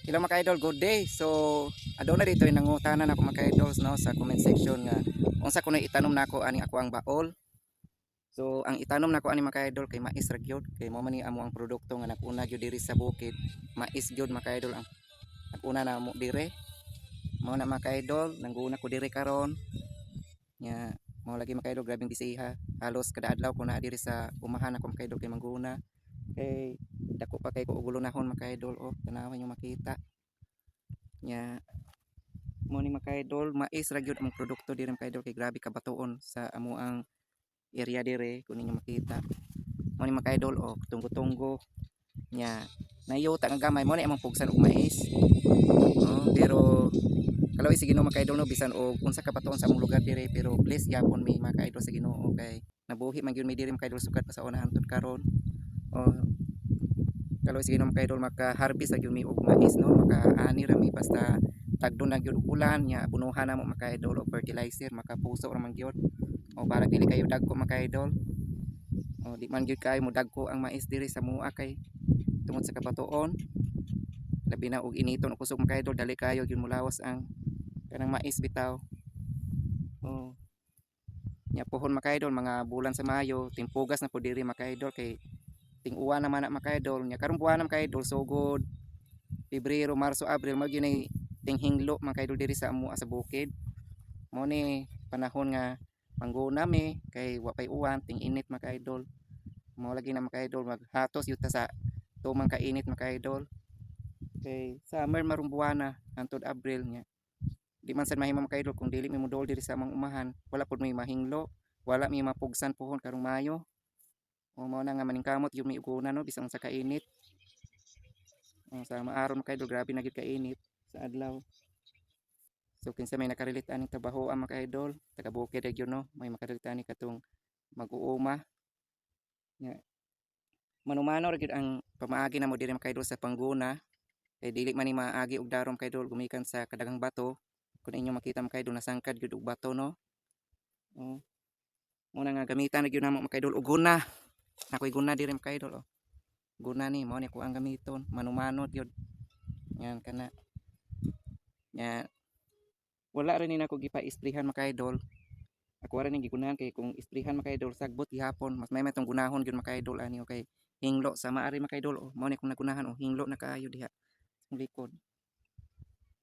Hello mga idol, good day. So, aduna dito yung nangutanan ako mga idol no sa comment section nga unsa kuno itanom nako ani ako ang baol. So, ang itanom nako ani mga idol kay mais ra gyud kay mao man ni amo ang produkto nga naguna gyud diri sa bukid. Mais gyud mga idol ang naguna na mo dire. Mao na mga idol, nangguna ko diri karon. Nya mao lagi mga idol grabing bisiha. Halos kada adlaw ko na diri sa umahan ako mga idol kay mangguna. Kay dako pa kay ko ugulunahon mga idol oh, tanawan yung makita. Nya mo ni mga idol mais ra gyud ang produkto diri mga idol kay grabe kabatuon sa amo ang area dire kun ninyo makita mo ni mga idol og tunggo-tunggo nya nayota nga gamay mo ni among pugsan og mais pero kalawi sa Ginoo mga idol no bisan og unsa kabatuon sa among lugar dire pero bless gyapon mi mga idol sa Ginoo kay nabuhi man gyud mi diri mga idol sukat pa sa una hangtod karon o kalawi sa Ginoo mga idol maka-harvest ra gyud mi og mais no maka-ani ra mi basta tagdon na gyud og ulan nya bunuhan na mo mga idol og fertilizer makapuso ra man gyud o para dili kayo dagko mga idol o di man gyud kayo mo dagko ang mais diri sa mua kay tungod sa kabatuon labi na og initon og kusog mga idol dali kayo gyud mulawas ang kanang mais bitaw o nya pohon mga idol mga bulan sa Mayo timpugas na po diri mga idol kay ting-uwan naman na mga idol nya karong buwan na mga idol sugod Pebrero, Marso, Abril mao gyud nay tinghinglo mga idol diri sa amo sa bukid mo ni panahon nga mangguna mi kay wa pay uwan ting init mga idol mo lagi na mga idol maghatos yuta sa tumang kainit mga idol kay summer marong buwana hangtod Abril nya di man sad mahimo mga idol kung dili mi modol diri sa among umahan wala pud may mahinglo wala mi mapugsan pohon karong Mayo o mao na nga maningkamot yung mi uguna no bisan sa kainit sa maaron mga idol grabe na gid kainit sa adlaw. So kinsa may nakarelate ani trabaho ang mga idol, taga bukid region no, may makarelate ani katong mag-uuma. Nya manumano ra gyud ang pamaagi namo diri mga idol sa pangguna. Kay dili man ni maagi og darom mga idol gumikan sa kadagang bato. Kun inyo makita mga idol nasangkad gyud og bato no. Oh, muna nga gamitan ra gyud namo mga idol og guna. Ako'y guna diri mga idol oh. Guna ni mao ni ako ang gamiton, manumano gyud. Yan kana. Nya wala rin ni nako gipa-isprihan mga idol. Ako ra ning gigunahan kay kung isprihan mga idol sagbot gihapon mas may matong gunahon gyud mga idol ani okay hinglo sa maari mga idol oh mao ni kung nagunahan oh hinglo na kaayo diha sa likod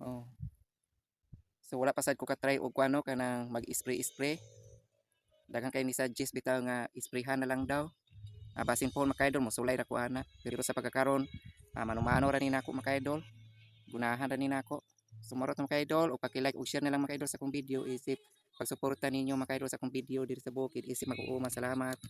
oh so wala pa sad ko ka try og kuano kanang mag-spray daghang kay ni suggest bitaw nga isprayhan na lang daw basin po mga idol mo sulay ra ko ana pero sa pagkakaron manumano ra ni nako mga idol gunahan ra ni nako sumarot mga idol o paki-like ug share na lang mga idol sa akong video isip pagsuporta ninyo mga idol sa akong video diri sa bukid isip mag-uuma salamat.